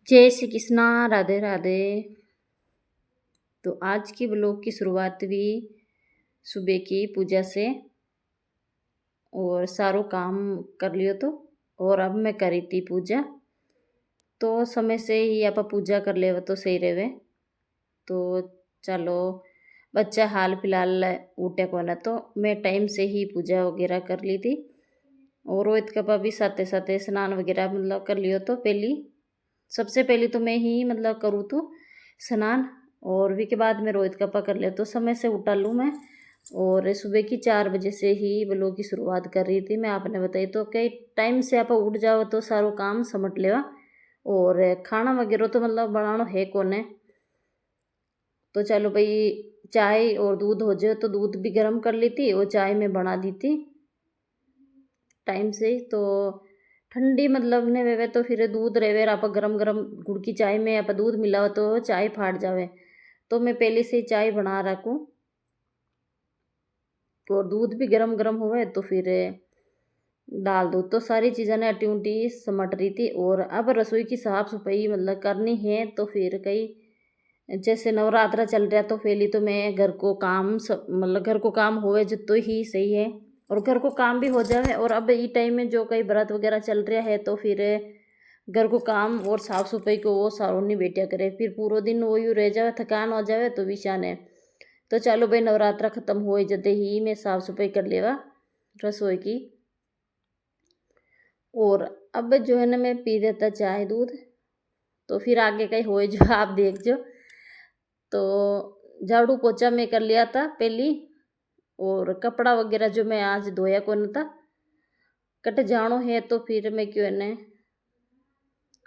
जय श्री कृष्णा, राधे राधे। तो आज की ब्लॉग की शुरुआत भी सुबह की पूजा से और सारो काम कर लियो तो। और अब मैं करी थी पूजा, तो समय से ही आप पूजा कर ले तो सही रहे। तो चलो, बच्चा हाल फिलहाल उठे को ना, तो मैं टाइम से ही पूजा वगैरह कर ली थी। और रोहित का भी साथे साथे स्नान वगैरह मतलब कर लियो। तो सबसे पहले तो मैं ही मतलब करूँ तो स्नान, और भी के बाद में रोहित का पकड़ ले तो समय से उठा लूँ मैं। और सुबह की 4 बजे से ही ब्लॉग की शुरुआत कर रही थी मैं, आपने बताई। तो कई टाइम से आप उठ जाओ तो सारो काम समट लेवा। और खाना वगैरह तो मतलब बनाना है कोने। तो चलो भाई, चाय और दूध हो जाए तो दूध भी गर्म कर ली थी और चाय में बना दी थी टाइम से। तो ठंडी मतलब ने वेवे तो फिर दूध रेवे आप गरम गरम गुड़ की चाय में आप दूध मिलाओ तो चाय फाट जावे। तो मैं पहले से ही चाय बना रखूँ और दूध भी गरम गरम होवे तो फिर डाल दो। तो सारी चीज़ें ने अटी उटी समट रही थी। और अब रसोई की साफ सफाई मतलब करनी है। तो फिर कई जैसे नवरात्रा चल रहा तो पहले तो मैं घर को काम सब मतलब घर को काम होवे जो तो ही सही है, और घर को काम भी हो जाए। और अब ये टाइम में जो कई व्रत वगैरह चल रहा है तो फिर घर को काम और साफ सफाई को वो सारों नहीं बेटिया करे, फिर पूरा दिन वो यूँ रह जाए, थकान हो जाए तो विशान है। तो चलो भाई, नवरात्रा खत्म हो जते ही मैं साफ सफाई कर लेवा रसोई की। और अब जो है ना मैं पी देता चाय दूध। तो फिर आगे कहीं हो जो आप देख जो। तो झाड़ू पोछा मैं कर लिया था पहली, और कपड़ा वगैरह जो मैं आज धोया कौन था, कट जानो है तो फिर मैं क्यों ने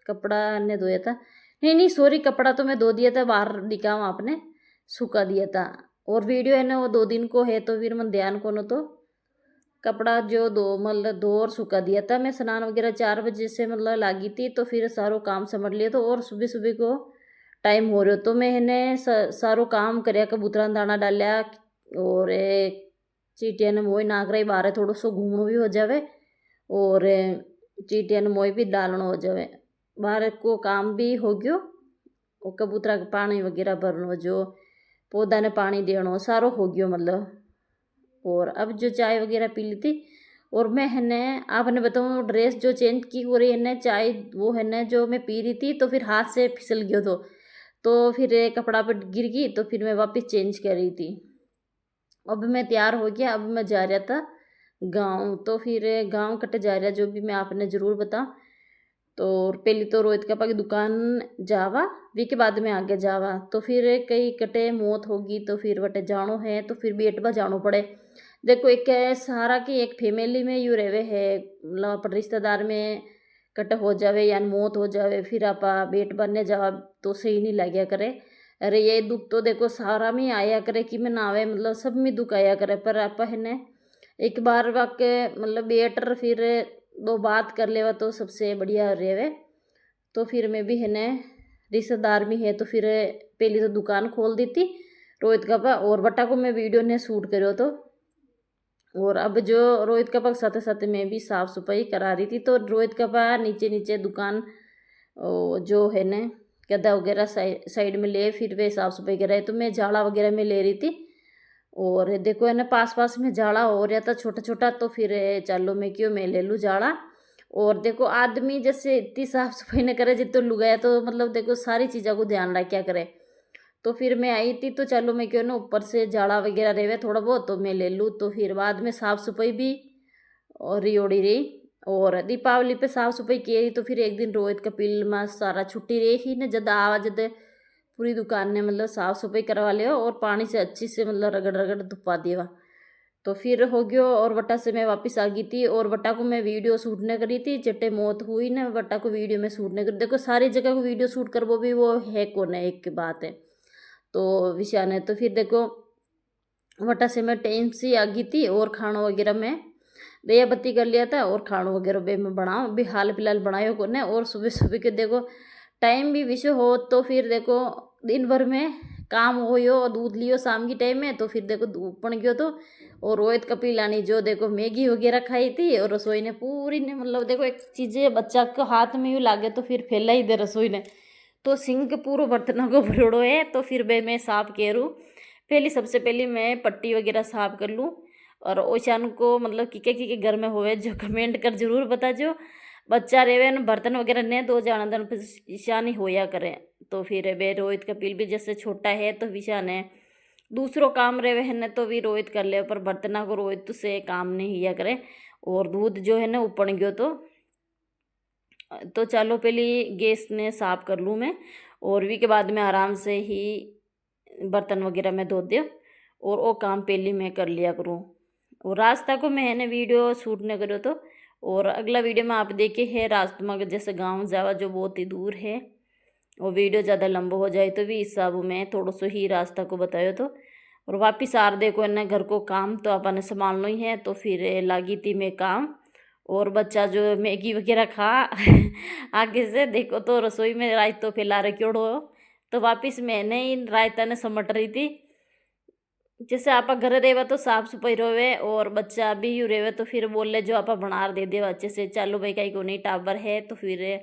कपड़ा ने धोया था। नहीं नहीं सॉरी, कपड़ा तो मैं धो दिया था, बाहर दिखाऊँ आपने सूखा दिया था। और वीडियो है ना वो 2 दिन को है तो फिर मन ध्यान को न। तो कपड़ा जो दो मतलब दो और सूखा दिया था मैं, स्नान वगैरह 4 बजे से मतलब लागी थी तो फिर सारो काम समझ लिया। तो और सुबह सुबह को टाइम हो रहा तो मैंने सारो काम करया, कबूतरा दाना डालिया। और चीटिया ने मोई नाक रही बाहर थोड़ा सो घूमणो भी हो जावे, और चीटिया ने मोई भी डालनो हो जावे। बाहर को काम भी हो गयो, और कबूतरा का पानी वगैरह भरनो, जो पौधा ने पानी देनो, सारो हो गयो मतलब। और अब जो चाय वगैरह पी ली थी, और मैं है ने आपने बताऊँ ड्रेस जो चेंज की हो रही है ना, चाय वो है ना जो मैं पी रही थी तो फिर हाथ से फिसल गयो। तो फिर कपड़ा पर गिर गई तो फिर मैं वापस चेंज कर रही थी। अब मैं तैयार हो गया, अब मैं जा रहा था गांव। तो फिर गांव कट जा रहा जो भी मैं आपने ज़रूर बता। तो पहले तो रोहित का की दुकान जावा, वी के बाद में आगे जावा। तो फिर कई कटे मौत होगी तो फिर वटे जानो है तो फिर बेटवा जानो पड़े। देखो एक सहारा की एक फैमिली में यू रहे है, मतलब अपन रिश्तेदार में कट हो जावे या मौत हो जावे फिर आपा बेट बनने जावा तो सही नहीं लग्या करे। अरे ये दुख तो देखो सहारा में आया करे कि मैं ना आवे, मतलब सब में दुख आया करे। पर आपा है ने एक बार वाके मतलब बेटर फिर दो बात कर लेवा तो सबसे बढ़िया रेवे। तो फिर मैं भी है ने रिश्तेदार में है तो फिर पहली तो दुकान खोल दी थी रोहित का पा, और बटा को मैं वीडियो ने शूट करो। तो और अब जो रोहित का पा साथ साथ मैं भी साफ सफाई करा रही थी। तो रोहित का पा नीचे नीचे दुकान जो है ने गद्दा वगैरह साइड में ले, फिर वे साफ सफाई कर रहे तो मैं झाड़ा वगैरह में ले रही थी। और देखो है ना पास पास में झाड़ा हो रहा था छोटा छोटा, तो फिर चलो मैं क्यों मैं ले लूँ झाड़ा। और देखो आदमी जैसे इतनी साफ सफाई न करे जितो लुगाया, तो मतलब देखो सारी चीज़ों को ध्यान रख क्या करे। तो फिर मैं आई थी तो चलो मैं क्यों ना ऊपर से झाड़ा वगैरह रहे थोड़ा बहुत तो मैं ले लूँ। तो फिर बाद में साफ सफाई भी और रियोड़ी रही। और दीपावली पे साफ सफाई की रही तो फिर एक दिन रोहित कपिल में सारा छुट्टी रही ही न, जद आवा जद पूरी दुकान ने मतलब साफ सफाई करवा लिया और पानी से अच्छी से मतलब रगड़ रगड़ धुपा दिया। तो फिर हो गयो और वटा से मैं वापस आ गई थी। और वटा को मैं वीडियो शूट नहीं करी थी, जटे मौत हुई ना वटा को वीडियो में शूट नहीं करी। देखो सारी जगह को वीडियो शूट कर वो भी वो है कौन है, एक बात है। तो विषय ने तो फिर देखो वटा से मैं टाइम से आ गई थी। और खाना वगैरह में दिया बत्ती कर लिया था, और खाना वगैरह भी मैं बनाऊँ भी हाल फिलहाल बनायो को ने। और सुबह सुबह के देखो टाइम भी विषय हो तो फिर देखो दिन भर में काम हो यो और दूध लियो शाम की टाइम में तो फिर देखो धूप पड़ गयो। तो और रोहित कपिल लानी जो देखो मैगी वगैरह खाई थी, और रसोई ने पूरी ने मतलब देखो एक चीज़ें बच्चा को हाथ में यूँ लागे तो फिर फैला ही दे रसोई ने। तो सिंक पूरा बर्तनों को भरोड़ो है। तो फिर वे मैं साफ करूँ, पहले सबसे पहले मैं पट्टी वगैरह साफ कर लूँ। और ओशान को मतलब किके घर में होवे जो कमेंट कर जरूर बता जो। बच्चा रेवे न बर्तन वगैरह ने दो जाना दन ईशानी होया करे। तो फिर वे रोहित कपिल भी जैसे छोटा है तो विशा ने दूसरों काम रेवे है न तो भी रोहित कर ले, पर बर्तना को रोहित से काम नहीं हिया करे। और दूध जो है ना उपड़ गयो तो चलो पहले गैस ने साफ कर लूँ मैं, और भी के बाद में आराम से ही बर्तन वगैरह में धो दे और वो काम पहले मैं कर लिया करूँ। और रास्ता को मैंने वीडियो शूट नहीं करो तो, और अगला वीडियो में आप देखे है रास्ते में जैसे गांव जावा जो बहुत ही दूर है, और वीडियो ज़्यादा लंबा हो जाए तो भी इस हिसाब में थोड़ा सो ही रास्ता को बतायो तो। और वापिस आर देखो ना घर को काम तो अपन ने संभालना ही है। तो फिर लागी थी मैं काम, और बच्चा जो मैगी वगैरह खा आगे से देखो तो रसोई में रायतो फैला रखियोड़ो हो। तो वापिस मैंने ही रायता ने समट रही थी। जैसे आप घर रेवा तो साफ सफाई रोवे, और बच्चा भी यू रेवे तो फिर बोले जो आप बना दे दे अच्छे से, चलो भाई कहीं को नहीं टाबर है तो फिर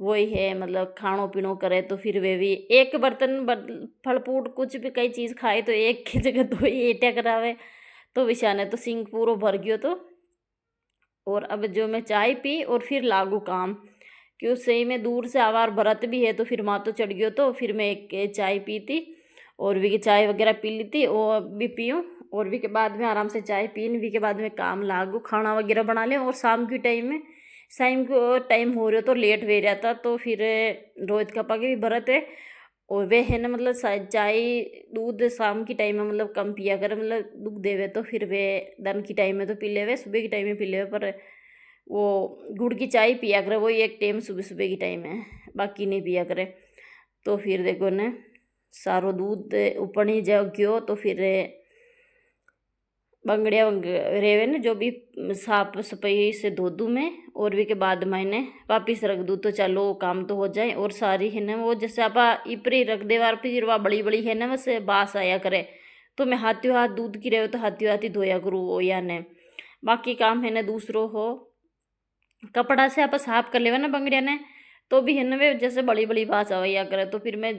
वही है मतलब खानो पीनो करे। तो फिर वे भी एक बर्तन फल फूट कुछ भी कई चीज़ खाए तो एक की जगह दो ही एटिया करावे। तो विशा ने तो सिंक पूरा भर गयो तो। और अब जो मैं चाय पी और फिर लागू काम, क्यों सही में दूर से आवार भरत भी है तो फिर मातो चढ़ गयो। तो फिर मैं एक चाय पी थी, और भी की चाय वगैरह पी ली थी और भी पीऊँ। और भी के बाद में आराम से चाय पीन भी के बाद में काम लागू खाना वगैरह बना लें। और शाम के टाइम में शाम को टाइम हो रहा तो लेट वे रहा था। तो फिर रोहित का पाके भी भरत है, और वे है ना मतलब चाय दूध शाम की टाइम में मतलब कम पिया करे, मतलब दूध देवे तो फिर वे दिन की टाइम में तो पी लेवे, सुबह की टाइम में पी लेवे। पर वो गुड़ की चाय पिया करे वो एक टाइम सुबह सुबह की टाइम है, बाकी नहीं पिया करे। तो फिर देखो ने सारो दूध ऊपर ही जाओ गयो। तो फिर बंगड़िया रेवे न जो भी साफ सफाई से धो दूँ मैं, और भी के बाद मैंने वापिस रख दूँ तो चलो काम तो हो जाए। और सारी है ना वो जैसे आप इपरी रख दे वार फिर वह बड़ी बड़ी है ना वैसे बास आया करे, तो मैं हाथों हाथ दूध की रहे तो हाथों हाथ ही धोया करूँ वो या ने। बाकी काम है ना दूसरों हो कपड़ा से आप साफ कर लेवा ना बंगड़िया ने, तो भी है ना वे जैसे बड़ी बड़ी बास आया करे। तो फिर मैं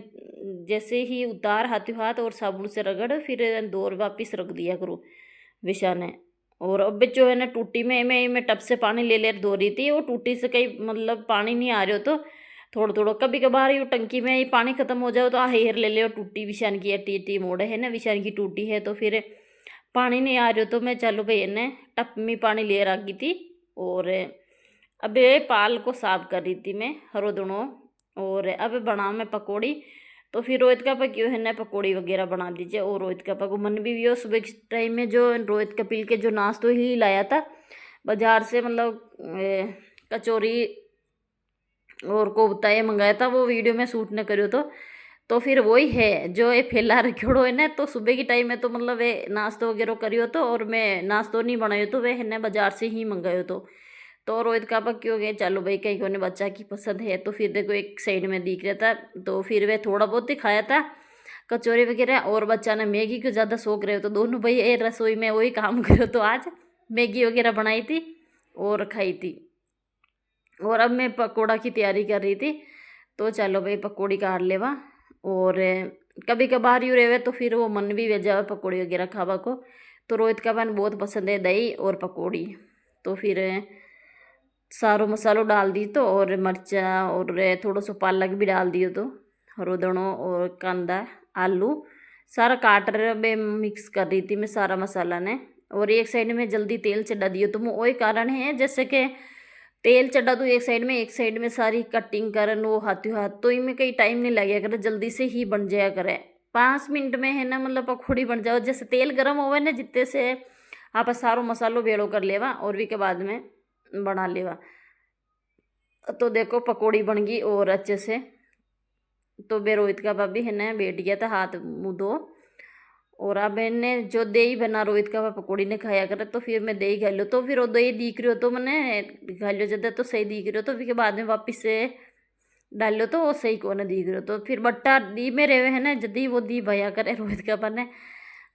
जैसे ही उतार हाथों हाथ और साबुन से रगड़ फिर दौर वापिस रख दिया करूँ विशा ने। और अब जो है ना टूटी में मैं टब से पानी ले ले धो रही थी, वो टूटी से कहीं मतलब पानी नहीं आ रहा हो तो थोड़ा थोड़ा कभी कभार ये टंकी में ये पानी खत्म हो जाओ तो हेर ले ले। और टूटी विशान की टी मोड़ है ना विशान की टूटी है, तो फिर पानी नहीं आ रहा तो मैं चलो भाई ने टप में पानी ले रखी थी। और अब ये पाल को साफ कर रही थी मैं हरो दोनों। और अब बनाऊँ मैं पकौड़ी। तो फिर रोहित का क्यों है ना पकौड़ी वगैरह बना दीजिए। और रोहित का को मन भी हो सुबह के टाइम में जो रोहित कपिल के जो नाश्तो ही लाया था बाजार से, मतलब कचौरी और कोफ्ता ये मंगाया था, वो वीडियो में शूट न करो तो फिर वही है जो ये फैला रखोड़ो है ना। तो सुबह की टाइम में तो मतलब वे नाश्तो वगैरह करियो तो, और मैं नाश्तो नहीं बनायो तो वे है ना बाजार से ही मंगायो तो रोहित का क्यों गए चलो भाई कहीं कोने बच्चा की पसंद है। तो फिर देखो एक साइड में दिख रहा था तो फिर वे थोड़ा बहुत ही खाया था कचौरी वगैरह। और बच्चा ने मैगी को ज़्यादा शौक रहे तो दोनों भाई ये रसोई में वही काम करो तो आज मैगी वगैरह बनाई थी और खाई थी। और अब मैं पकौड़ा की तैयारी कर रही थी, तो चलो भाई पकौड़ी काट लेवा। और कभी कभार यूँ रहे तो फिर वो मन भी वे जावे पकौड़ी वगैरह खावा को। तो रोहित का बन बहुत पसंद है दही और पकौड़ी। तो फिर सारो मसालो डाल दी तो, और मिर्चा और थोड़ा सा पालक भी डाल दियो तो हरो दणो और कांदा आलू सारा काट रहे मिक्स कर रही थी मैं सारा मसाला ने। और एक साइड में जल्दी तेल चढ़ा दियो तो वो वही कारण है जैसे कि तेल चढ़ा दूँ एक साइड में सारी कटिंग करन वो हाथों हाथ, तो इनमें कहीं टाइम नहीं लगेगा करे जल्दी से ही बन जाया करे 5 मिनट में है ना मतलब पकौड़ी बन जाओ। जैसे तेल गर्म होवे ना जितने से आप सारो मसालो भेड़ो कर लेवा और भी के बाद में बना लेवा। तो देखो पकौड़ी बन गई और अच्छे से। तो बे रोहित का भाभी है ना बैठ गया था हाथ मुँह धो, और अब मैंने जो दही बना रोहित का पकौड़ी ने खाया करे तो फिर मैं दही खा लो। तो फिर वो दही दिख रही हो तो मैंने खा लो ज़्यादा तो सही दिख रही हो, तो फिर के बाद में वापस से डाल लो तो वो सही को ना दिख रही हो। तो फिर बट्टा दी में रहे है ना जदी वो दी भया करे रोहित का बने।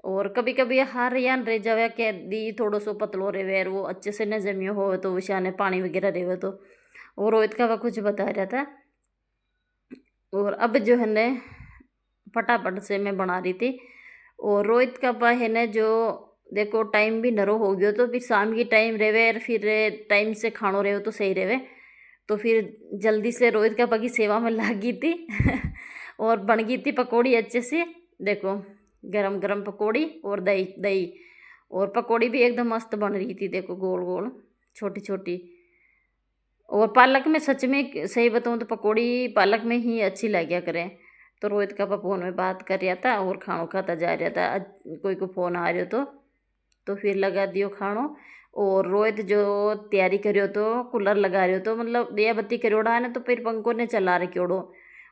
और कभी कभी हार यान रह जावे कि दी थोड़ो सो पतलो रहे वो अच्छे से न जमियो हो तो विशाने पानी वगैरह रहे तो। और रोहित का वह कुछ बता रहा था और अब जो है न फटाफट से मैं बना रही थी। और रोहित का पा है न जो देखो टाइम भी नरो हो गयो, तो फिर शाम की टाइम रेवे और फिर टाइम से खानो रहे तो सही रेवे। तो फिर जल्दी से रोहित का पा की सेवा में लग गई थी और बन गई थी पकौड़ी अच्छे से। देखो गरम गरम पकौड़ी और दही दही, और पकौड़ी भी एकदम मस्त बन रही थी, देखो गोल गोल छोटी छोटी। और पालक में सच में सही बताऊँ तो पकौड़ी पालक में ही अच्छी लग्या करे। तो रोहित का पा फोन में बात कर रहा था और खानो खाता जा रहा था। कोई को फोन आ रहा तो फिर लगा दियो खानो। और रोहित जो तैयारी करियो तो कूलर लगा रहे हो, तो मतलब दिया बत्ती करियोड़ा है ना, तो फिर पंखो ने चला रखियोड़ो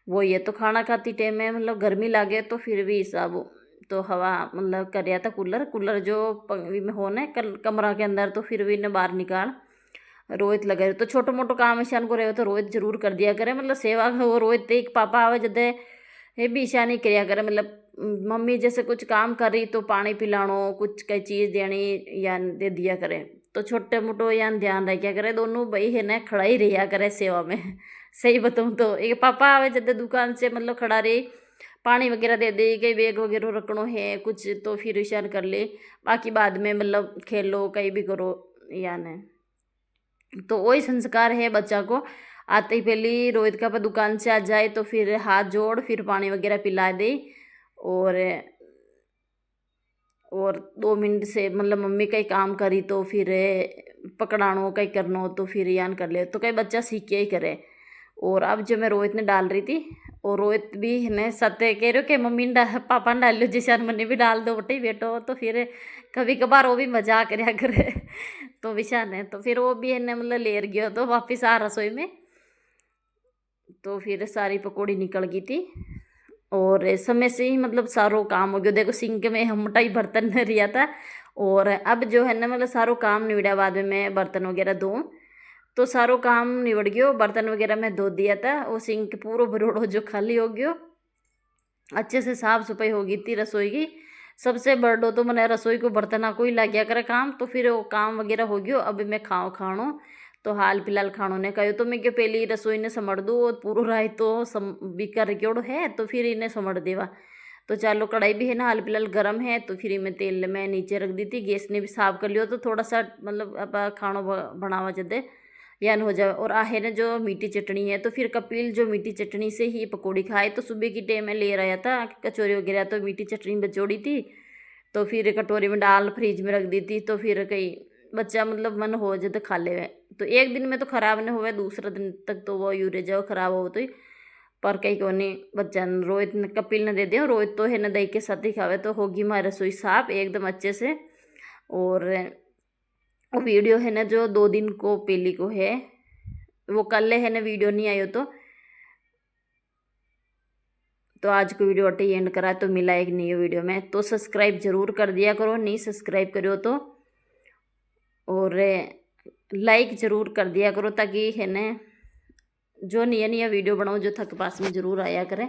वो ये। तो खाना खाती टाइम में मतलब गर्मी लागे तो फिर भी हिसाब तो हवा मतलब कर रहा था कूलर कूलर जो में हो ना कमरा के अंदर, तो फिर भी ने बाहर निकाल रोहित लगा रहे। तो छोटो मोटो काम ईशान को रहे तो रोहित जरूर कर दिया करे, मतलब सेवा वो रोहित एक पापा आवे जदे ये भी ईशान ही कराया करे। मतलब मम्मी जैसे कुछ काम कर रही तो पानी पिलानो कुछ कई चीज़ देनी या दे दिया करे, तो छोटे मोटो या ध्यान रखा करे। दोनों भाई है ना खड़ा ही रहा करे सेवा में सही बताऊँ तो एक पापा आवे जदे दुकान से मतलब खड़ा रही, पानी वगैरह दे दे, कई बैग वगैरह रखनो है कुछ तो फिर ईशान कर ले, बाकी बाद में मतलब खेलो कहीं भी करो या न। तो वही संस्कार है बच्चा को। आते ही पहले रोहित का दुकान से आ जाए तो फिर हाथ जोड़ फिर पानी वगैरह पिला दे। और 2 मिनट से मतलब मम्मी कहीं काम करी तो फिर पकड़ानो कहीं करनो तो फिर यान कर ले, तो कई बच्चा सीख के ही करे। और अब जो मैं रोहित ने डाल रही थी, और रोहित भी ने सत्य कह रहे हो कि मम्मी ने पापा ने डाल लो जिसे मन्ने भी डाल दो बेटे बेटो, तो फिर कभी कभार वो भी मजाक करया करे तो विशा ने तो फिर वो भी है मतलब लेर गया तो वापिस आ रसोई में। तो फिर सारी पकौड़ी निकल गई थी और समय से ही मतलब सारो काम हो गया। देखो सिंक में हमटा ही बर्तन रिया था, और अब जो है ना मतलब सारो काम निबड़ा बाद में मैं बर्तन वगैरह धोऊँ, तो सारो काम निबड़ गयो। बर्तन वगैरह मैं धो दिया था, वो सिंक पूरा भरोड़ो जो खाली हो गयो, अच्छे से साफ सफाई हो गई थी रसोई की। सबसे बड़ो तो मैंने रसोई को बर्तना को ही लग गया करे काम, तो फिर वो काम वगैरह हो गयो। अब मैं खाणो तो हाल फिलहाल खाणो ने कहो तो मैं क्यों पहली रसोई ने समड़ दूँ, और पूरा राय तो बिका रखियोड़ो है तो फिर इन्हें समड़ देवा। तो चालो कढ़ाई भी है ना हाल फिलहाल गर्म है, तो फिर मैं तेल में नीचे रख दी थी, गैस ने भी साफ कर लियो। तो थोड़ा सा मतलब अब खाणो बनावा जदे यान हो जाए। और आहे ने जो मीठी चटनी है, तो फिर कपिल जो मीठी चटनी से ही पकौड़ी खाए। तो सुबह की टाइम में ले आया था कचौरी वगैरह, तो मीठी चटनी बचौड़ी थी तो फिर कटोरी में डाल फ्रिज में रख दी थी। तो फिर कई बच्चा मतलब मन हो जाए तो खा ले, तो एक दिन में तो ख़राब नहीं हुआ, दूसरा दिन तक तो वो यूरे जाओ ख़राब हो तो ही। पर कहीं को नहीं बच्चा रोहित ने कपिल ने दे दिया, रोहित तो है ना दही के साथ ही खावे। तो होगी हमारी रसोई साफ एकदम अच्छे से। और वो वीडियो है ना जो 2 दिन को पहले को है, वो कल है ना वीडियो नहीं आयो तो आज को वीडियो अटे एंड करा। तो मिला एक नई वीडियो में, तो सब्सक्राइब जरूर कर दिया करो, नहीं सब्सक्राइब करो तो, और लाइक ज़रूर कर दिया करो ताकि है ना जो नया नया वीडियो बनाओ जो थक पास में ज़रूर आया करें।